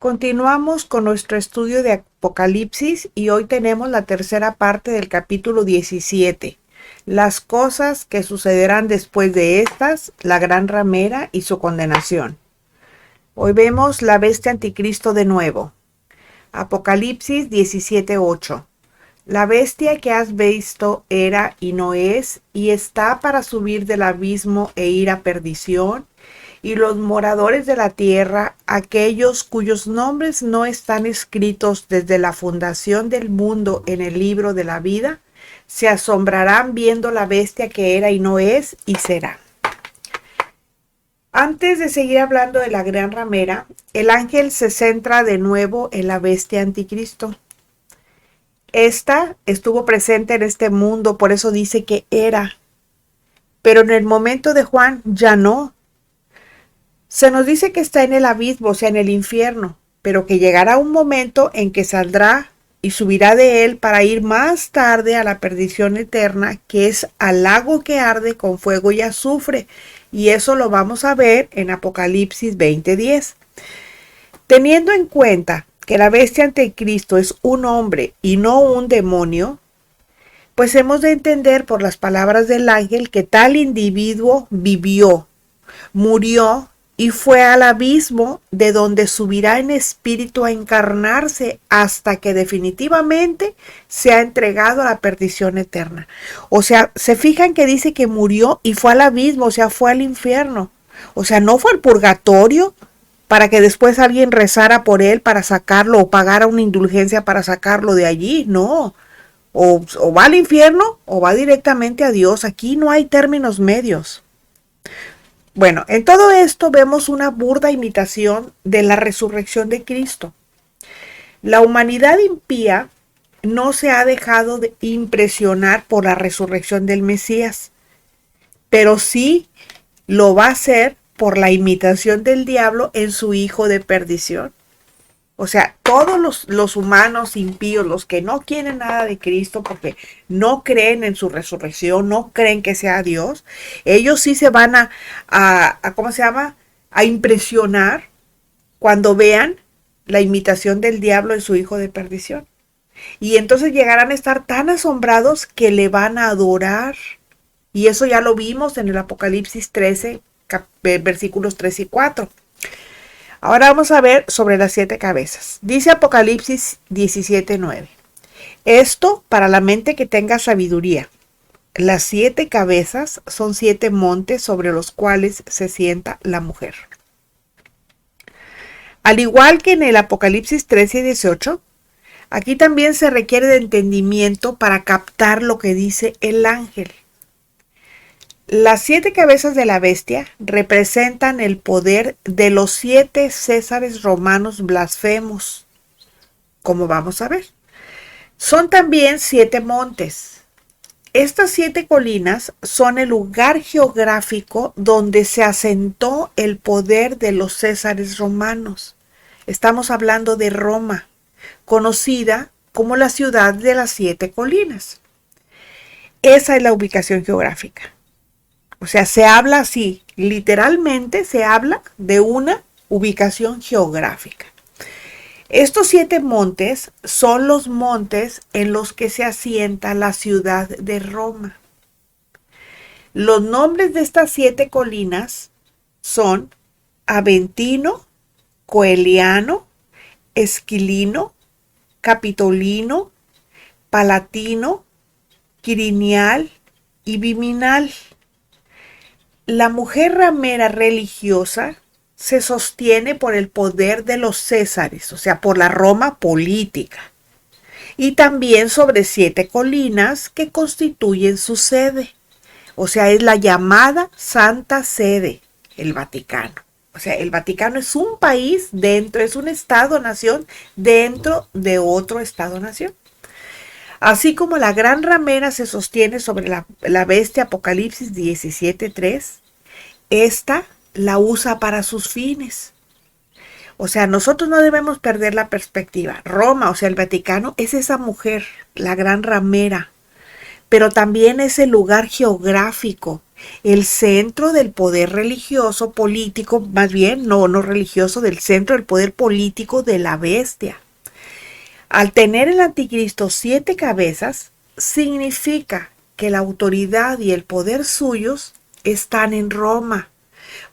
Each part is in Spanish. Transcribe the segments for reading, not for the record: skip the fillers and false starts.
Continuamos con nuestro estudio de Apocalipsis y hoy tenemos la tercera parte del capítulo 17. Las cosas que sucederán después de estas, la gran ramera y su condenación. Hoy vemos la bestia anticristo de nuevo. Apocalipsis 17:8. La bestia que has visto era y no es, y está para subir del abismo e ir a perdición, y los moradores de la tierra, aquellos cuyos nombres no están escritos desde la fundación del mundo en el libro de la vida, se asombrarán viendo la bestia que era y no es y será. Antes de seguir hablando de la gran ramera, el ángel se centra de nuevo en la bestia anticristo. Esta estuvo presente en este mundo, por eso dice que era. Pero en el momento de Juan ya no. Se nos dice que está en el abismo, o sea, en el infierno, pero que llegará un momento en que saldrá y subirá de él para ir más tarde a la perdición eterna, que es al lago que arde con fuego y azufre. Y eso lo vamos a ver en Apocalipsis 20:10. Teniendo en cuenta que la bestia anticristo es un hombre y no un demonio, pues hemos de entender por las palabras del ángel que tal individuo vivió, murió y fue al abismo, de donde subirá en espíritu a encarnarse hasta que definitivamente sea entregado a la perdición eterna. O sea, se fijan que dice que murió y fue al abismo, o sea, fue al infierno. O sea, no fue al purgatorio para que después alguien rezara por él para sacarlo o pagara una indulgencia para sacarlo de allí. No, o va al infierno o va directamente a Dios. Aquí no hay términos medios. Bueno, en todo esto vemos una burda imitación de la resurrección de Cristo. La humanidad impía no se ha dejado de impresionar por la resurrección del Mesías, pero sí lo va a hacer por la imitación del diablo en su hijo de perdición. O sea, todos los humanos impíos, los que no quieren nada de Cristo porque no creen en su resurrección, no creen que sea Dios, ellos sí se van ¿cómo se llama? A impresionar cuando vean la imitación del diablo en su hijo de perdición. Y entonces llegarán a estar tan asombrados que le van a adorar. Y eso ya lo vimos en el Apocalipsis 13, versículos 3 y 4. Ahora vamos a ver sobre las 7 cabezas. Dice Apocalipsis 17:9. Esto para la mente que tenga sabiduría. Las 7 cabezas son 7 montes sobre los cuales se sienta la mujer. Al igual que en el Apocalipsis 13:18, aquí también se requiere de entendimiento para captar lo que dice el ángel. Las 7 cabezas de la bestia representan el poder de los 7 césares romanos blasfemos, como vamos a ver. Son también 7 montes. Estas 7 colinas son el lugar geográfico donde se asentó el poder de los césares romanos. Estamos hablando de Roma, conocida como la ciudad de las 7 colinas. Esa es la ubicación geográfica. O sea, se habla así, literalmente se habla de una ubicación geográfica. Estos 7 montes son los montes en los que se asienta la ciudad de Roma. Los nombres de estas 7 colinas son Aventino, Coeliano, Esquilino, Capitolino, Palatino, Quirinial y Viminal. La mujer ramera religiosa se sostiene por el poder de los césares, o sea, por la Roma política, y también sobre 7 colinas que constituyen su sede, o sea, es la llamada Santa Sede, el Vaticano. O sea, el Vaticano es un país dentro, es un estado-nación dentro de otro estado-nación. Así como la gran ramera se sostiene sobre la bestia Apocalipsis 17:3, esta la usa para sus fines. O sea, nosotros no debemos perder la perspectiva. Roma, o sea, el Vaticano, es esa mujer, la gran ramera, pero también es el lugar geográfico el centro del poder religioso, político, más bien, no religioso, del centro del poder político de la bestia. Al tener el anticristo 7 cabezas, significa que la autoridad y el poder suyos están en Roma,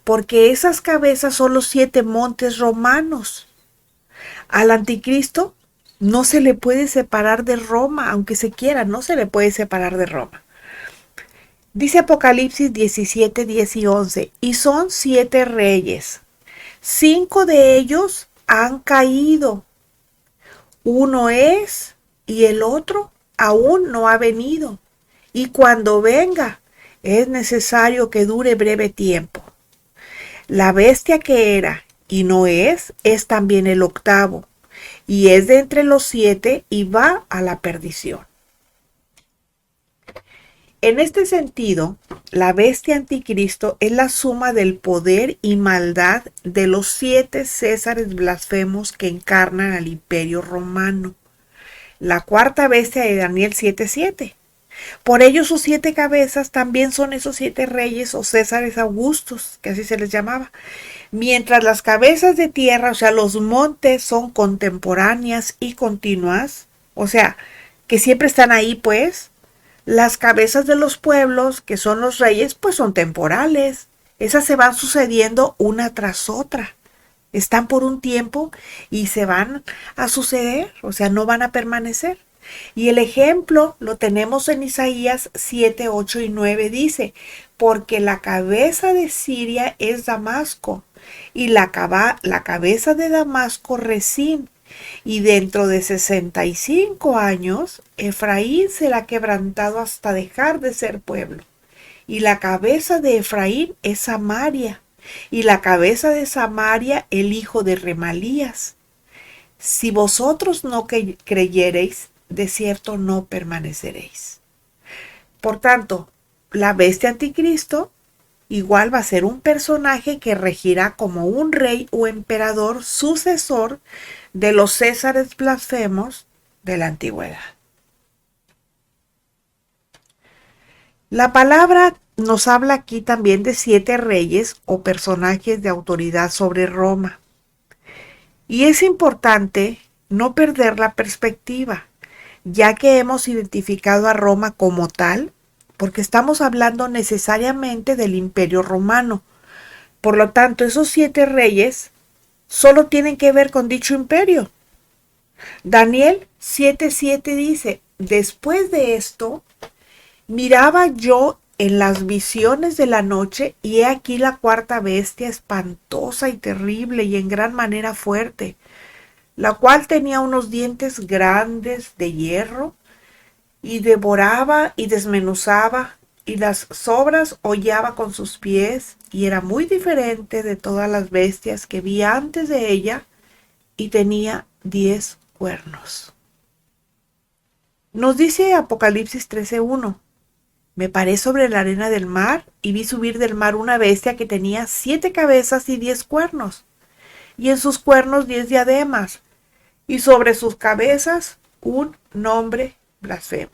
porque esas cabezas son los 7 montes romanos. Al anticristo no se le puede separar de Roma, aunque se quiera, no se le puede separar de Roma. Dice Apocalipsis 17, 10 y 11, y son 7 reyes. 5 de ellos han caído. Uno es y el otro aún no ha venido. Y cuando venga, es necesario que dure breve tiempo. La bestia que era y no es también el octavo, y es de entre los 7 y va a la perdición. En este sentido, la bestia anticristo es la suma del poder y maldad de los 7 césares blasfemos que encarnan al imperio romano. La cuarta bestia de Daniel 7:7. Por ello sus 7 cabezas también son esos 7 reyes o césares augustos, que así se les llamaba. Mientras las cabezas de tierra, o sea, los montes, son contemporáneas y continuas, o sea, que siempre están ahí, pues, las cabezas de los pueblos, que son los reyes, pues son temporales. Esas se van sucediendo una tras otra. Están por un tiempo y se van a suceder, o sea, no van a permanecer. Y el ejemplo lo tenemos en Isaías 7, 8 y 9, dice, porque la cabeza de Siria es Damasco, y la cabeza de Damasco Resín, y dentro de 65 años, Efraín será quebrantado hasta dejar de ser pueblo. Y la cabeza de Efraín es Samaria, y la cabeza de Samaria el hijo de Remalías. Si vosotros no creyereis, de cierto no permaneceréis. Por tanto, la bestia anticristo igual va a ser un personaje que regirá como un rey o emperador sucesor de los césares blasfemos de la antigüedad. La palabra nos habla aquí también de 7 reyes o personajes de autoridad sobre Roma. Y es importante no perder la perspectiva, ya que hemos identificado a Roma como tal, porque estamos hablando necesariamente del Imperio Romano. Por lo tanto, esos 7 reyes solo tienen que ver con dicho imperio. Daniel 7:7 dice, después de esto, miraba yo en las visiones de la noche, y he aquí la cuarta bestia, espantosa y terrible y en gran manera fuerte, la cual tenía unos dientes grandes de hierro, y devoraba y desmenuzaba, y las sobras hollaba con sus pies, y era muy diferente de todas las bestias que vi antes de ella, y tenía 10 cuernos. Nos dice Apocalipsis 13:1, me paré sobre la arena del mar, y vi subir del mar una bestia que tenía 7 cabezas y 10 cuernos, y en sus cuernos 10 diademas, y sobre sus cabezas un nombre blasfemo.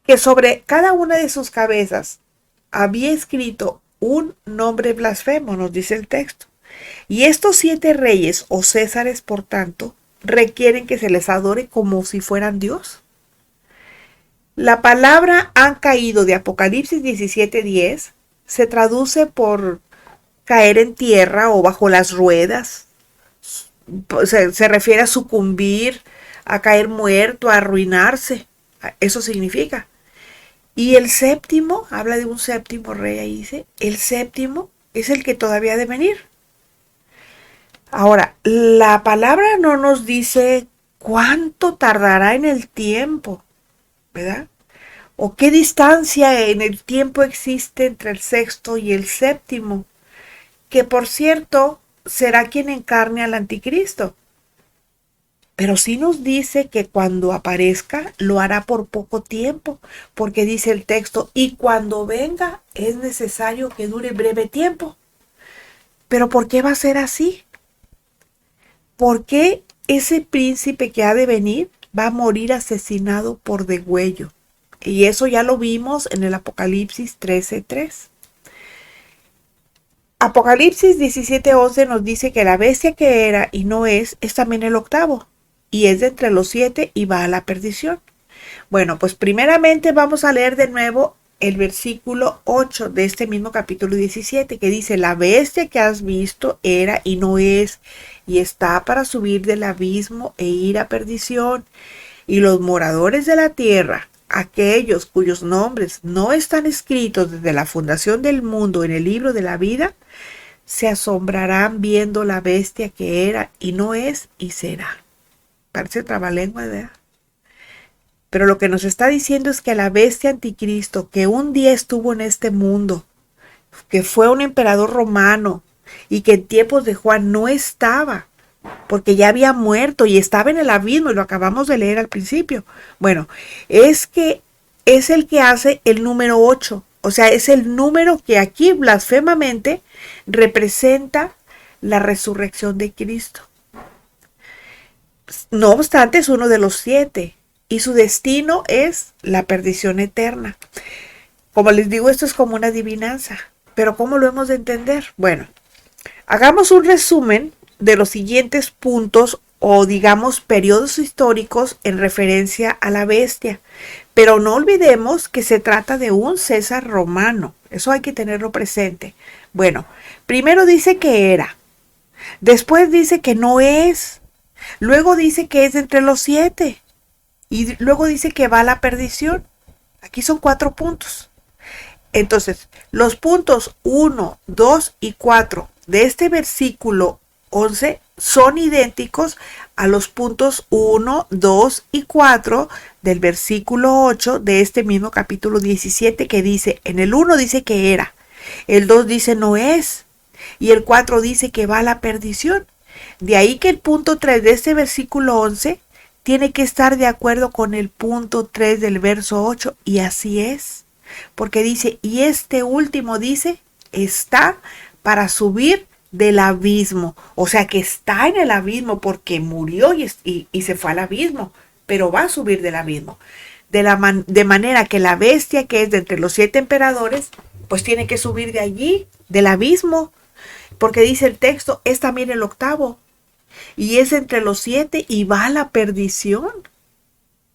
Que sobre cada una de sus cabezas había escrito un nombre blasfemo, nos dice el texto. Y estos 7 reyes o césares, por tanto, requieren que se les adore como si fueran Dios. La palabra han caído de Apocalipsis 17:10 se traduce por caer en tierra o bajo las ruedas. Se refiere a sucumbir, a caer muerto, a arruinarse. Eso significa. Y el séptimo, habla de un séptimo rey, ahí dice, el séptimo es el que todavía ha de venir. Ahora, la palabra no nos dice cuánto tardará en el tiempo, ¿verdad? O qué distancia en el tiempo existe entre el sexto y el séptimo, que por cierto será quien encarne al anticristo. Pero sí nos dice que cuando aparezca lo hará por poco tiempo, porque dice el texto, y cuando venga es necesario que dure breve tiempo. ¿Pero por qué va a ser así? ¿Por qué ese príncipe que ha de venir va a morir asesinado por degüello? Y eso ya lo vimos en el Apocalipsis 13:3. Apocalipsis 17:11 nos dice que la bestia que era y no es también el octavo, y es de entre los 7 y va a la perdición. Bueno, pues primeramente vamos a leer de nuevo el versículo 8 de este mismo capítulo 17, que dice: la bestia que has visto era y no es, y está para subir del abismo e ir a perdición, y los moradores de la tierra, aquellos cuyos nombres no están escritos desde la fundación del mundo en el libro de la vida, se asombrarán viendo la bestia que era y no es y será. Parece trabalengua, ¿verdad? Pero lo que nos está diciendo es que la bestia anticristo, que un día estuvo en este mundo, que fue un emperador romano y que en tiempos de Juan no estaba, porque ya había muerto y estaba en el abismo, y lo acabamos de leer al principio. Bueno, es que es el que hace el número 8, o sea, es el número que aquí blasfemamente representa la resurrección de Cristo. No obstante, es uno de los 7 y su destino es la perdición eterna. Como les digo, esto es como una adivinanza, pero ¿cómo lo hemos de entender? Bueno, hagamos un resumen de los siguientes puntos o digamos periodos históricos en referencia a la bestia. Pero no olvidemos que se trata de un César romano. Eso hay que tenerlo presente. Bueno, primero dice que era. Después dice que no es. Luego dice que es entre los 7. Y luego dice que va a la perdición. Aquí son 4 puntos. Entonces, los puntos 1, 2 y 4 de este versículo 11 son idénticos a los puntos 1, 2 y 4 del versículo 8 de este mismo capítulo 17, que dice, en el 1 dice que era, el 2 dice no es, y el 4 dice que va a la perdición. De ahí que el punto 3 de este versículo 11 tiene que estar de acuerdo con el punto 3 del verso 8, y así es, porque dice, y este último dice, está para subir del abismo, o sea que está en el abismo porque murió y se fue al abismo, pero va a subir del abismo, de manera que la bestia que es de entre los 7 emperadores, pues tiene que subir de allí, del abismo, porque dice el texto, es también el octavo, y es entre los 7 y va a la perdición.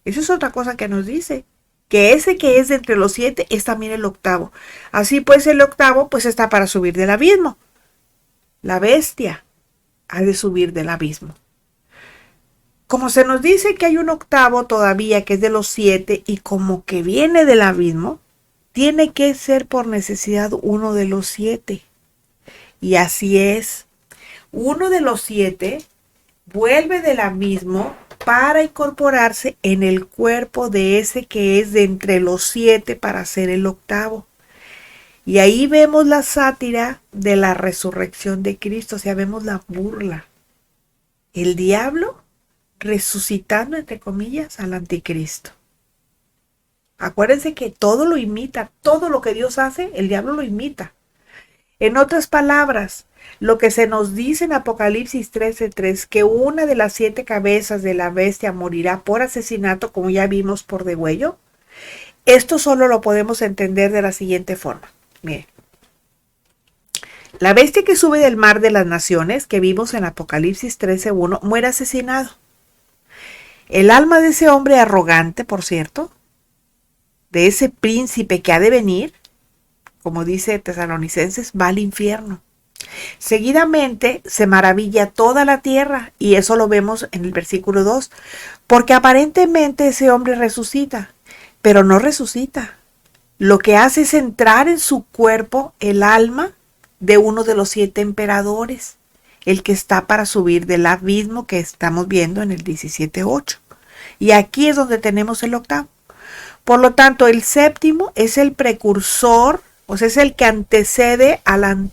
Eso es otra cosa que nos dice, que ese que es de entre los 7 es también el octavo. Así pues el octavo pues está para subir del abismo. La bestia ha de subir del abismo. Como se nos dice que hay un octavo todavía que es de los 7 y como que viene del abismo, tiene que ser por necesidad uno de los 7. Y así es. Uno de los 7 vuelve del abismo para incorporarse en el cuerpo de ese que es de entre los 7 para ser el octavo. Y ahí vemos la sátira de la resurrección de Cristo, o sea, vemos la burla. El diablo resucitando, entre comillas, al anticristo. Acuérdense que todo lo imita, todo lo que Dios hace, el diablo lo imita. En otras palabras, lo que se nos dice en Apocalipsis 13:3, que una de las 7 cabezas de la bestia morirá por asesinato, como ya vimos por degüello, esto solo lo podemos entender de la siguiente forma. Miren, la bestia que sube del mar de las naciones, que vimos en Apocalipsis 13:1, muere asesinado. El alma de ese hombre arrogante, por cierto, de ese príncipe que ha de venir, como dice Tesalonicenses, va al infierno. Seguidamente se maravilla toda la tierra, y eso lo vemos en el versículo 2, porque aparentemente ese hombre resucita, pero no resucita. Lo que hace es entrar en su cuerpo el alma de uno de los 7 emperadores, el que está para subir del abismo que estamos viendo en el 17:8. Y aquí es donde tenemos el octavo. Por lo tanto, el séptimo es el precursor, o sea, es el que antecede al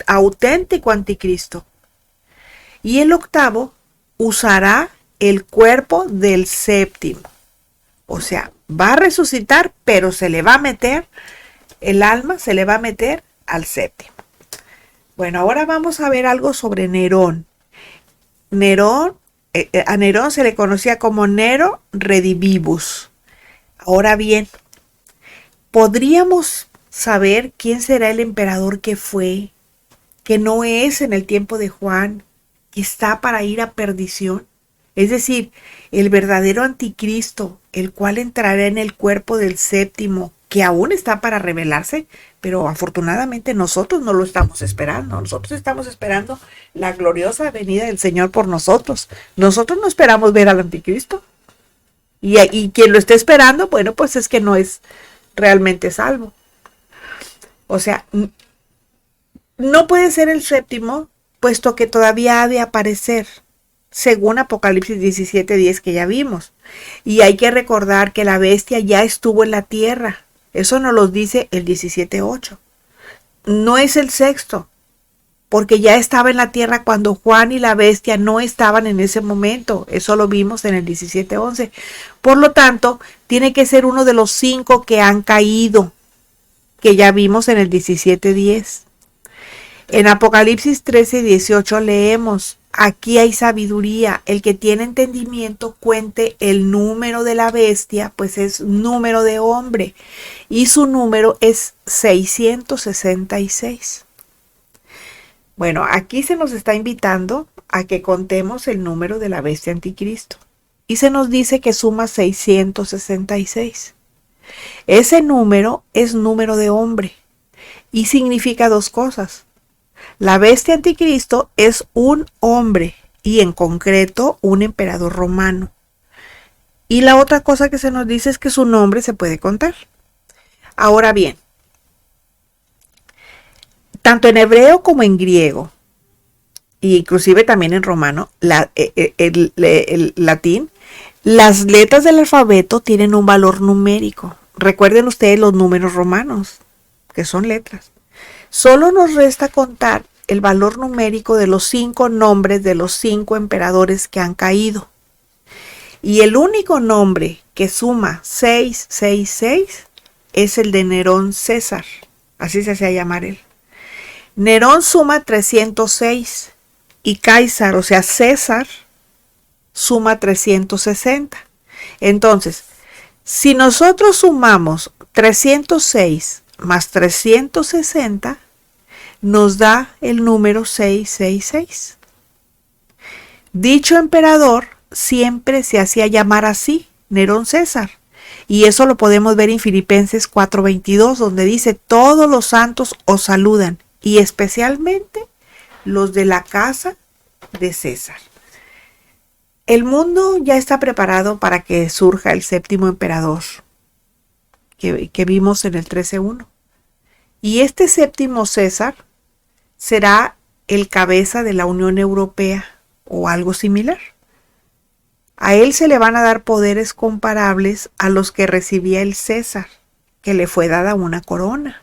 auténtico anticristo. Y el octavo usará el cuerpo del séptimo. O sea, va a resucitar, pero se le va a meter, el alma se le va a meter al séptimo. Bueno, ahora vamos a ver algo sobre Nerón. A Nerón se le conocía como Nero Redivivus. Ahora bien, ¿Podríamos saber quién será el emperador que fue, que no es en el tiempo de Juan, que está para ir a perdición? Es decir, el verdadero anticristo, el cual entrará en el cuerpo del séptimo, que aún está para revelarse, pero afortunadamente nosotros no lo estamos esperando. Nosotros estamos esperando la gloriosa venida del Señor por nosotros. Nosotros no esperamos ver al anticristo. Y quien lo esté esperando, bueno, pues es que no es realmente salvo. O sea, no puede ser el séptimo, puesto que todavía ha de aparecer, según Apocalipsis 17:10 que ya vimos. Y hay que recordar que la bestia ya estuvo en la tierra. Eso nos lo dice el 17:8. No es el sexto, porque ya estaba en la tierra cuando Juan y la bestia no estaban en ese momento. Eso lo vimos en el 17:11. Por lo tanto, tiene que ser uno de los 5 que han caído, que ya vimos en el 17:10. En Apocalipsis 13:18 leemos: aquí hay sabiduría, el que tiene entendimiento cuente el número de la bestia, pues es número de hombre, y su número es 666. Bueno, aquí se nos está invitando a que contemos el número de la bestia anticristo, y se nos dice que suma 666. Ese número es número de hombre, y significa 2 cosas. La bestia anticristo es un hombre y en concreto un emperador romano. Y la otra cosa que se nos dice es que su nombre se puede contar. Ahora bien, tanto en hebreo como en griego, e inclusive también en romano, el latín, las letras del alfabeto tienen un valor numérico. Recuerden ustedes los números romanos, que son letras. Solo nos resta contar el valor numérico de los 5 nombres de los 5 emperadores que han caído. Y el único nombre que suma 666 es el de Nerón César. Así se hacía llamar él. Nerón suma 306 y César, o sea César, suma 360. Entonces, si nosotros sumamos 306 más 360, nos da el número 666. Dicho emperador siempre se hacía llamar así, Nerón César. Y eso lo podemos ver en Filipenses 4:22, donde dice: todos los santos os saludan, y especialmente los de la casa de César. El mundo ya está preparado para que surja el séptimo emperador, que vimos en el 13:1. Y este séptimo César será el cabeza de la Unión Europea o algo similar. A él se le van a dar poderes comparables a los que recibía el César, que le fue dada una corona.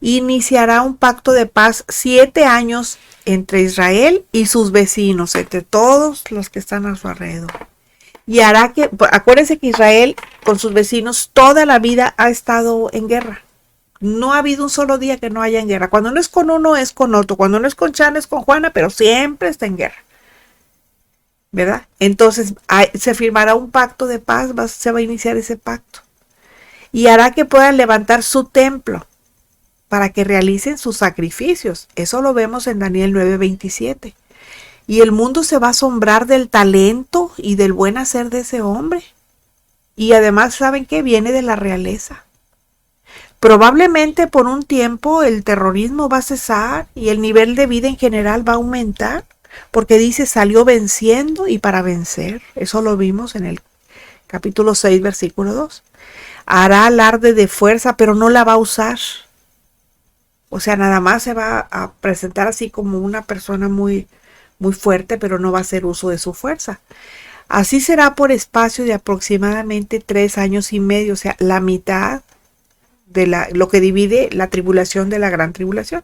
Iniciará un pacto de paz 7 años entre Israel y sus vecinos, entre todos los que están a su alrededor. Y hará que, acuérdense que Israel con sus vecinos toda la vida ha estado en guerra. No ha habido un solo día que no haya en guerra. Cuando no es con uno, es con otro. Cuando no es con Chan, es con Juana, pero siempre está en guerra. ¿Verdad? Entonces se firmará un pacto de paz, se va a iniciar ese pacto. Y hará que puedan levantar su templo para que realicen sus sacrificios. Eso lo vemos en Daniel 9:27. Y el mundo se va a asombrar del talento y del buen hacer de ese hombre. Y además, ¿saben qué? Viene de la realeza. Probablemente por un tiempo el terrorismo va a cesar y el nivel de vida en general va a aumentar, porque dice: salió venciendo y para vencer. Eso lo vimos en el capítulo 6, versículo 2. Hará alarde de fuerza, pero no la va a usar. O sea, nada más se va a presentar así como una persona muy, muy fuerte, pero no va a hacer uso de su fuerza. Así será por espacio de aproximadamente 3 años y medio, o sea, la mitad de lo que divide la tribulación de la gran tribulación.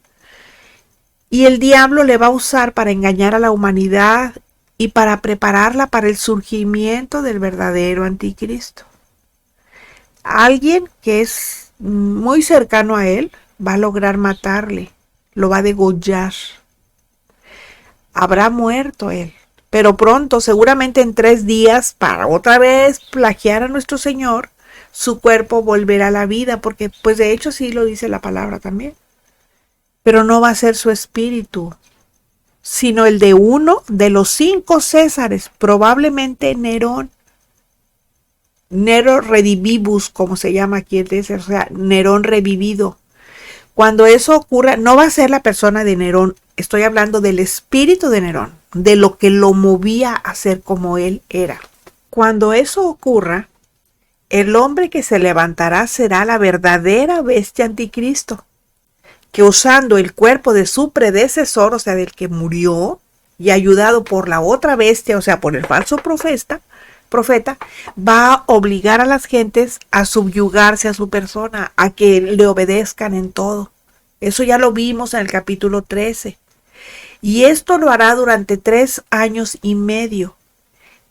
Y el diablo le va a usar para engañar a la humanidad y para prepararla para el surgimiento del verdadero anticristo. Alguien que es muy cercano a él va a lograr matarle, lo va a degollar. Habrá muerto él, pero pronto, seguramente en 3 días, para otra vez plagiar a nuestro Señor, su cuerpo volverá a la vida, porque pues de hecho sí lo dice la palabra también. Pero no va a ser su espíritu, sino el de uno de los 5 Césares, probablemente Nerón. Nero redivivus, como se llama aquí, o sea, Nerón revivido. Cuando eso ocurra, no va a ser la persona de Nerón, estoy hablando del espíritu de Nerón, de lo que lo movía a ser como él era. Cuando eso ocurra, el hombre que se levantará será la verdadera bestia anticristo, que usando el cuerpo de su predecesor, o sea, del que murió, y ayudado por la otra bestia, o sea, por el falso profeta, va a obligar a las gentes a subyugarse a su persona, a que le obedezcan en todo. Eso ya lo vimos en el capítulo 13. Y esto lo hará durante 3 años y medio.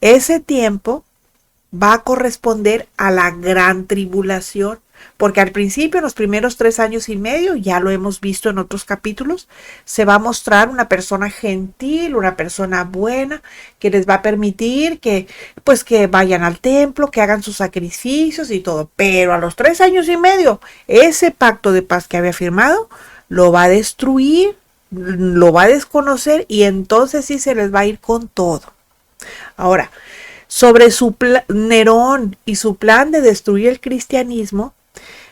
Ese tiempo va a corresponder a la gran tribulación, porque al principio, en los primeros 3 años y medio, ya lo hemos visto en otros capítulos, se va a mostrar una persona gentil, una persona buena, que les va a permitir que, pues, que vayan al templo, que hagan sus sacrificios y todo. Pero a los 3 años y medio, ese pacto de paz que había firmado, lo va a destruir, lo va a desconocer y entonces sí se les va a ir con todo. Ahora, sobre Nerón y su plan de destruir el cristianismo,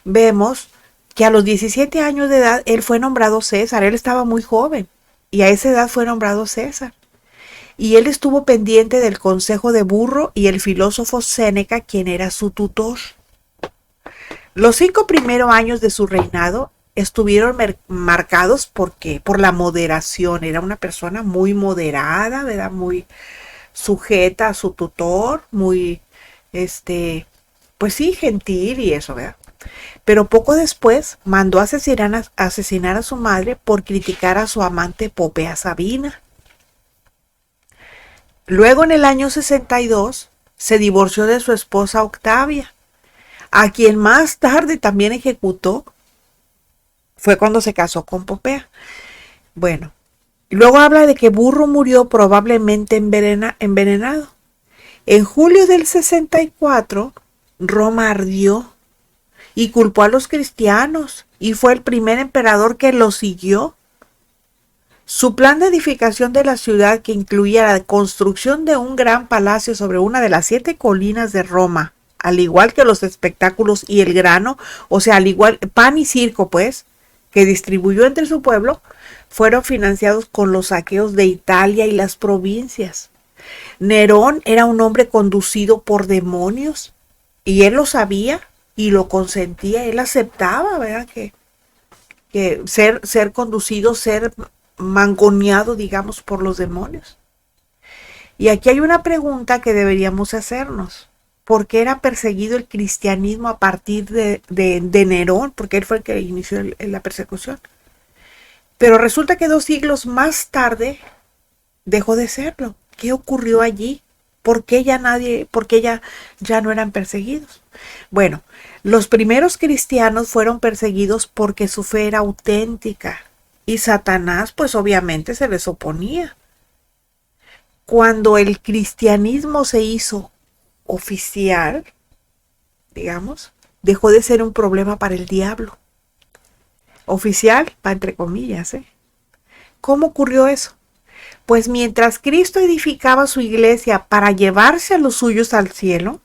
vemos que a los 17 años de edad él fue nombrado César. Él estaba muy joven y a esa edad fue nombrado César. Y él estuvo pendiente del consejo de Burro y el filósofo Séneca, quien era su tutor. Los 5 primeros años de su reinado estuvieron marcados por la moderación. Era una persona muy moderada, ¿verdad? Muy sujeta a su tutor, muy, pues sí, gentil y eso, ¿verdad? Pero poco después mandó asesinar a su madre por criticar a su amante Popea Sabina. Luego, en el año 62, se divorció de su esposa Octavia, a quien más tarde también ejecutó. Fue cuando se casó con Popea. Bueno, luego habla de que Burro murió probablemente envenenado. En julio del 64, Roma ardió y culpó a los cristianos y fue el primer emperador que lo siguió. Su plan de edificación de la ciudad, que incluía la construcción de un gran palacio sobre una de las 7 colinas de Roma, al igual que los espectáculos y el grano, o sea, al igual pan y circo, pues, que distribuyó entre su pueblo, fueron financiados con los saqueos de Italia y las provincias. Nerón era un hombre conducido por demonios y él lo sabía y lo consentía, él aceptaba, ¿verdad? Que ser conducido, ser mangoneado, digamos, por los demonios. Y aquí hay una pregunta que deberíamos hacernos. ¿Por qué era perseguido el cristianismo a partir de Nerón? Porque él fue el que inició la persecución. Pero resulta que 2 siglos más tarde dejó de serlo. ¿Qué ocurrió allí? ¿Por qué ya no eran perseguidos? Bueno, los primeros cristianos fueron perseguidos porque su fe era auténtica y Satanás, pues obviamente se les oponía. Cuando el cristianismo se hizo oficial, digamos, dejó de ser un problema para el diablo. Oficial, va entre comillas, ¿eh? ¿Cómo ocurrió eso? Pues mientras Cristo edificaba su iglesia para llevarse a los suyos al cielo,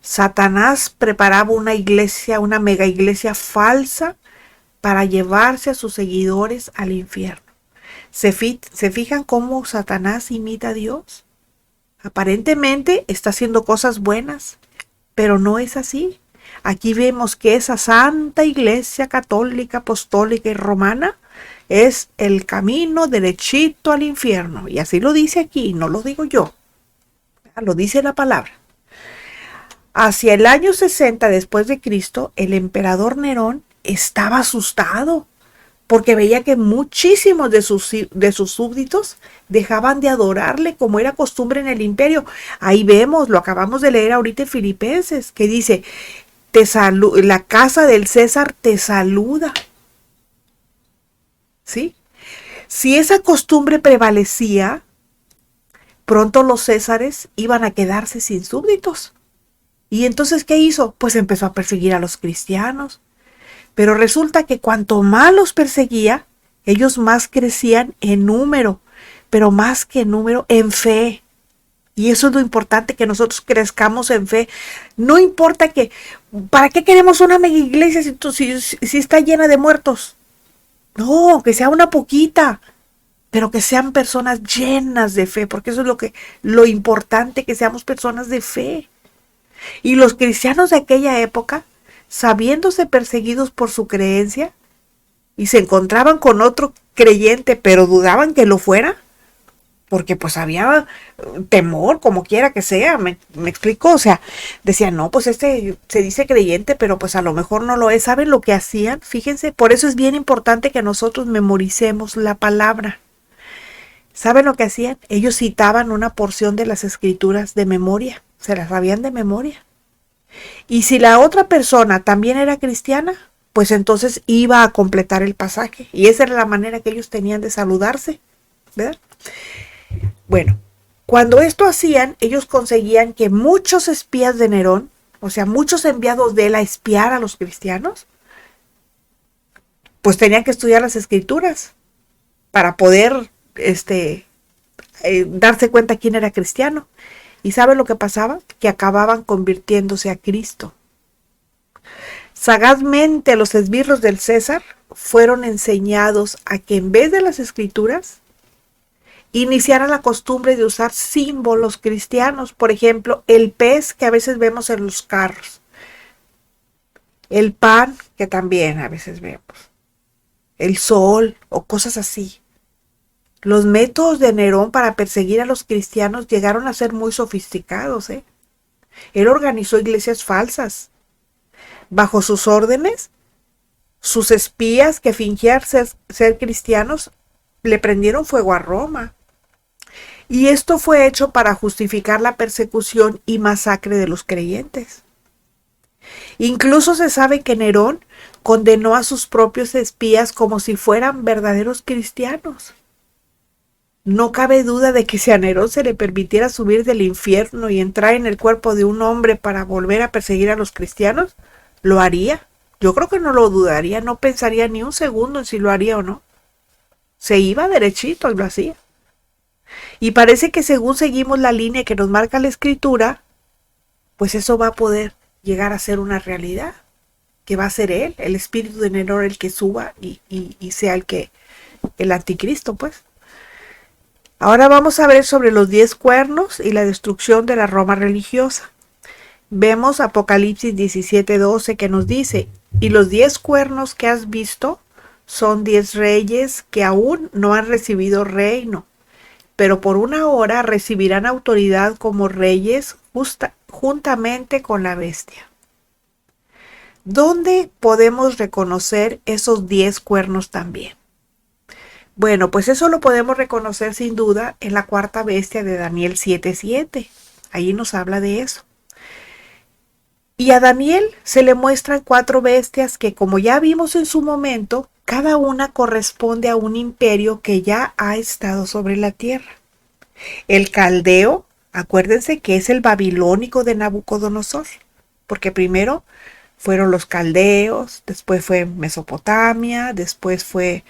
Satanás preparaba una iglesia, una mega iglesia falsa para llevarse a sus seguidores al infierno. ¿Se fijan cómo Satanás imita a Dios? Aparentemente está haciendo cosas buenas, pero no es así. Aquí vemos que esa santa iglesia católica, apostólica y romana es el camino derechito al infierno. Y así lo dice aquí, no lo digo yo, lo dice la palabra. Hacia el año 60 después de Cristo, el emperador Nerón estaba asustado porque veía que muchísimos de sus súbditos dejaban de adorarle como era costumbre en el imperio. Ahí vemos, lo acabamos de leer ahorita en Filipenses, que dice, la casa del César te saluda. ¿Sí? Si esa costumbre prevalecía, pronto los césares iban a quedarse sin súbditos. ¿Y entonces qué hizo? Pues empezó a perseguir a los cristianos. Pero resulta que cuanto más los perseguía, ellos más crecían en número, pero más que en número, en fe. Y eso es lo importante, que nosotros crezcamos en fe. No importa que, ¿para qué queremos una mega iglesia si está llena de muertos? No, que sea una poquita, pero que sean personas llenas de fe, porque eso es lo importante, que seamos personas de fe. Y los cristianos de aquella época, sabiéndose perseguidos por su creencia, y se encontraban con otro creyente, pero dudaban que lo fuera, porque pues había temor, como quiera que sea, me explico, o sea, decían, no, pues este se dice creyente, pero pues a lo mejor no lo es. ¿Saben lo que hacían? Fíjense, por eso es bien importante que nosotros memoricemos la palabra. ¿Saben lo que hacían? Ellos citaban una porción de las escrituras de memoria, se las sabían de memoria. Y si la otra persona también era cristiana, pues entonces iba a completar el pasaje. Y esa era la manera que ellos tenían de saludarse, ¿verdad? Bueno, cuando esto hacían, ellos conseguían que muchos espías de Nerón, o sea, muchos enviados de él a espiar a los cristianos, pues tenían que estudiar las escrituras para poder darse cuenta quién era cristiano. ¿Y saben lo que pasaba? Que acababan convirtiéndose a Cristo. Sagazmente los esbirros del César fueron enseñados a que en vez de las escrituras, iniciaran la costumbre de usar símbolos cristianos. Por ejemplo, el pez que a veces vemos en los carros. El pan que también a veces vemos. El sol o cosas así. Los métodos de Nerón para perseguir a los cristianos llegaron a ser muy sofisticados. Él organizó iglesias falsas. Bajo sus órdenes, sus espías que fingían ser cristianos le prendieron fuego a Roma. Y esto fue hecho para justificar la persecución y masacre de los creyentes. Incluso se sabe que Nerón condenó a sus propios espías como si fueran verdaderos cristianos. No cabe duda de que si a Nerón se le permitiera subir del infierno y entrar en el cuerpo de un hombre para volver a perseguir a los cristianos, lo haría. Yo creo que no lo dudaría, no pensaría ni un segundo en si lo haría o no. Se iba derechito y lo hacía. Y parece que según seguimos la línea que nos marca la escritura, pues eso va a poder llegar a ser una realidad, que va a ser él, el espíritu de Nerón, el que suba y sea el anticristo, pues. Ahora vamos a ver sobre los 10 cuernos y la destrucción de la Roma religiosa. Vemos Apocalipsis 17:12 que nos dice, y los 10 cuernos que has visto son 10 reyes que aún no han recibido reino, pero por una hora recibirán autoridad como reyes juntamente con la bestia. ¿Dónde podemos reconocer esos 10 cuernos también? Bueno, pues eso lo podemos reconocer sin duda en la cuarta bestia de Daniel 7:7. Allí nos habla de eso. Y a Daniel se le muestran 4 bestias que, como ya vimos en su momento, cada una corresponde a un imperio que ya ha estado sobre la tierra. El caldeo, acuérdense que es el babilónico de Nabucodonosor, porque primero fueron los caldeos, después fue Mesopotamia, después fue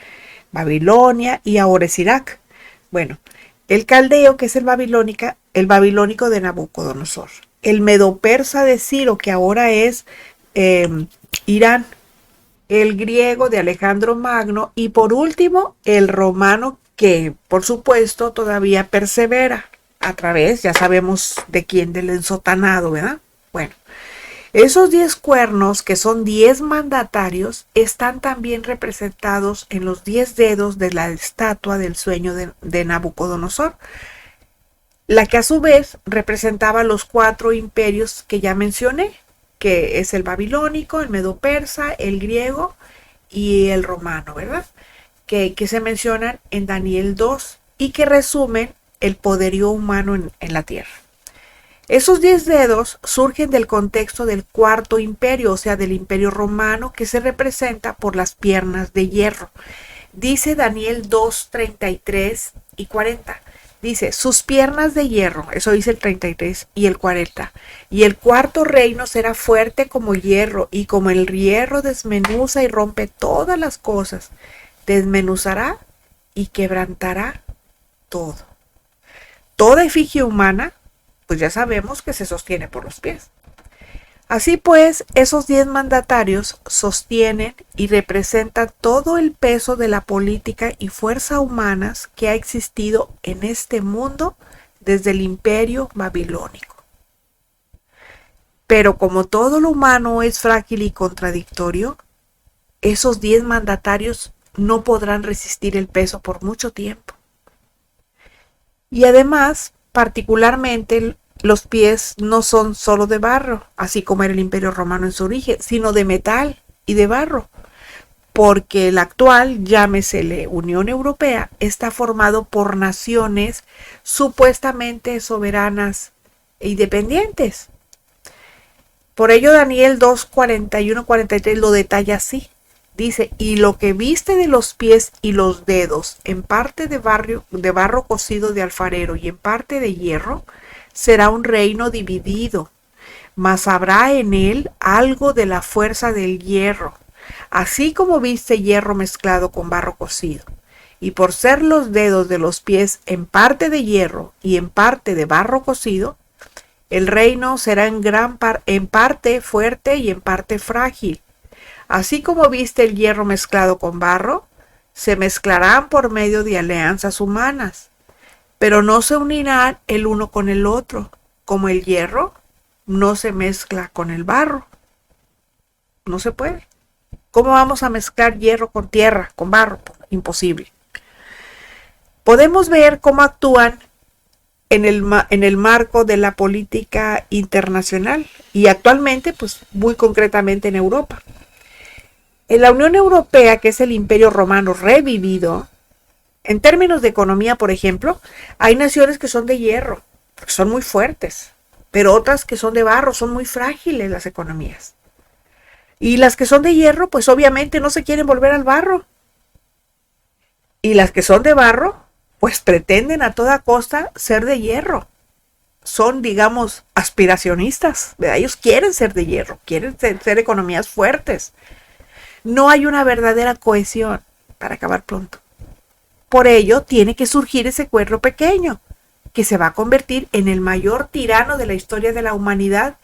Babilonia y ahora es Irak. Bueno, el caldeo, que es el babilónico de Nabucodonosor. El medo-persa de Ciro, que ahora es Irán. El griego de Alejandro Magno. Y por último, el romano, que por supuesto todavía persevera a través, ya sabemos de quién, del ensotanado, ¿verdad? Bueno, esos 10 cuernos, que son 10 mandatarios, están también representados en los 10 dedos de la estatua del sueño de Nabucodonosor, la que a su vez representaba los 4 imperios que ya mencioné, que es el babilónico, el medo-persa, el griego y el romano, ¿verdad? Que se mencionan en Daniel 2 y que resumen el poderío humano en la tierra. Esos 10 dedos surgen del contexto del cuarto imperio, o sea, del imperio romano, que se representa por las piernas de hierro. Dice Daniel 2:33 y 40. Dice, sus piernas de hierro, eso dice el 33 y el 40. Y el cuarto reino será fuerte como hierro, y como el hierro desmenuza y rompe todas las cosas, desmenuzará y quebrantará todo. Toda efigie humana, pues ya sabemos que se sostiene por los pies. Así pues, esos 10 mandatarios sostienen y representan todo el peso de la política y fuerza humanas que ha existido en este mundo desde el imperio babilónico. Pero como todo lo humano es frágil y contradictorio, esos 10 mandatarios no podrán resistir el peso por mucho tiempo. Y además, particularmente, los pies no son solo de barro, así como era el Imperio Romano en su origen, sino de metal y de barro, porque el actual, llámesele Unión Europea, está formado por naciones supuestamente soberanas e independientes. Por ello Daniel 2, 41, 43 lo detalla así. Dice, y lo que viste de los pies y los dedos, en parte de barro cocido de alfarero y en parte de hierro, será un reino dividido, mas habrá en él algo de la fuerza del hierro, así como viste hierro mezclado con barro cocido. Y por ser los dedos de los pies en parte de hierro y en parte de barro cocido, el reino será en parte fuerte y en parte frágil. Así como viste el hierro mezclado con barro, se mezclarán por medio de alianzas humanas, pero no se unirán el uno con el otro, como el hierro no se mezcla con el barro. No se puede. ¿Cómo vamos a mezclar hierro con tierra, con barro? Imposible. Podemos ver cómo actúan en el marco de la política internacional y actualmente, pues muy concretamente en Europa. En la Unión Europea, que es el Imperio Romano revivido, en términos de economía, por ejemplo, hay naciones que son de hierro, que son muy fuertes, pero otras que son de barro, son muy frágiles las economías. Y las que son de hierro, pues obviamente no se quieren volver al barro. Y las que son de barro, pues pretenden a toda costa ser de hierro. Son, digamos, aspiracionistas, ¿verdad? Ellos quieren ser de hierro, quieren ser economías fuertes. No hay una verdadera cohesión, para acabar pronto. Por ello, tiene que surgir ese cuerno pequeño, que se va a convertir en el mayor tirano de la historia de la humanidad,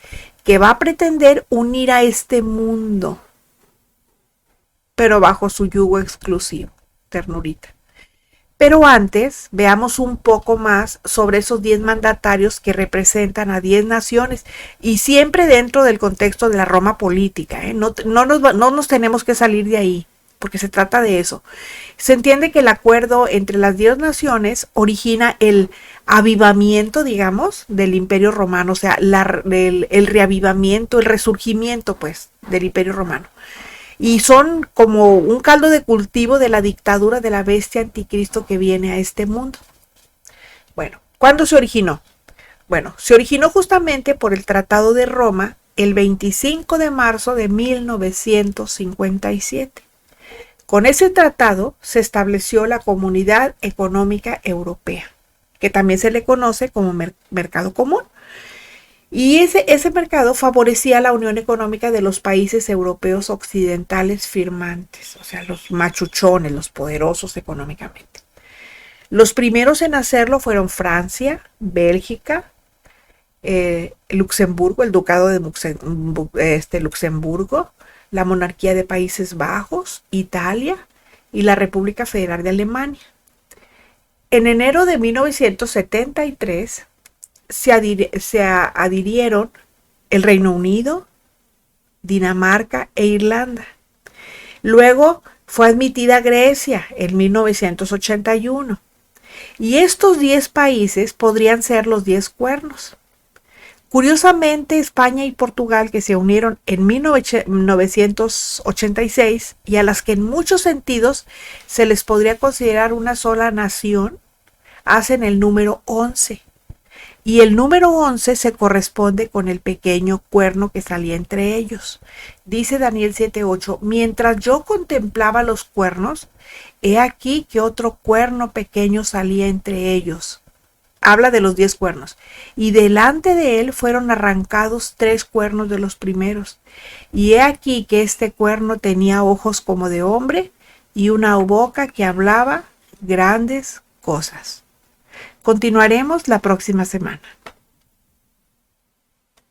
que va a pretender unir a este mundo, pero bajo su yugo exclusivo. Ternurita. Pero antes, veamos un poco más sobre esos 10 mandatarios que representan a 10 naciones, y siempre dentro del contexto de la Roma política, ¿eh? No nos tenemos que salir de ahí, porque se trata de eso. Se entiende que el acuerdo entre las 10 naciones origina el avivamiento, digamos, del Imperio Romano, o sea, el reavivamiento, el resurgimiento, pues, del Imperio Romano. Y son como un caldo de cultivo de la dictadura de la bestia anticristo que viene a este mundo. Bueno, ¿cuándo se originó? Bueno, se originó justamente por el Tratado de Roma el 25 de marzo de 1957. Con ese tratado se estableció la Comunidad Económica Europea, que también se le conoce como mercado común. Y ese mercado favorecía la unión económica de los países europeos occidentales firmantes, o sea, los machuchones, los poderosos económicamente. Los primeros en hacerlo fueron Francia, Bélgica, Luxemburgo, el Ducado de Luxemburgo, la Monarquía de Países Bajos, Italia y la República Federal de Alemania. En enero de 1973 se adhirieron el Reino Unido, Dinamarca e Irlanda. Luego fue admitida Grecia en 1981. Y estos 10 países podrían ser los 10 cuernos. Curiosamente, España y Portugal, que se unieron en 1986 y a las que en muchos sentidos se les podría considerar una sola nación, hacen el número 11. Y el número 11 se corresponde con el pequeño cuerno que salía entre ellos. Dice Daniel 7:8, mientras yo contemplaba los cuernos, he aquí que otro cuerno pequeño salía entre ellos, habla de los 10 cuernos. Y delante de él fueron arrancados 3 cuernos de los primeros. Y he aquí que este cuerno tenía ojos como de hombre y una boca que hablaba grandes cosas. Continuaremos la próxima semana.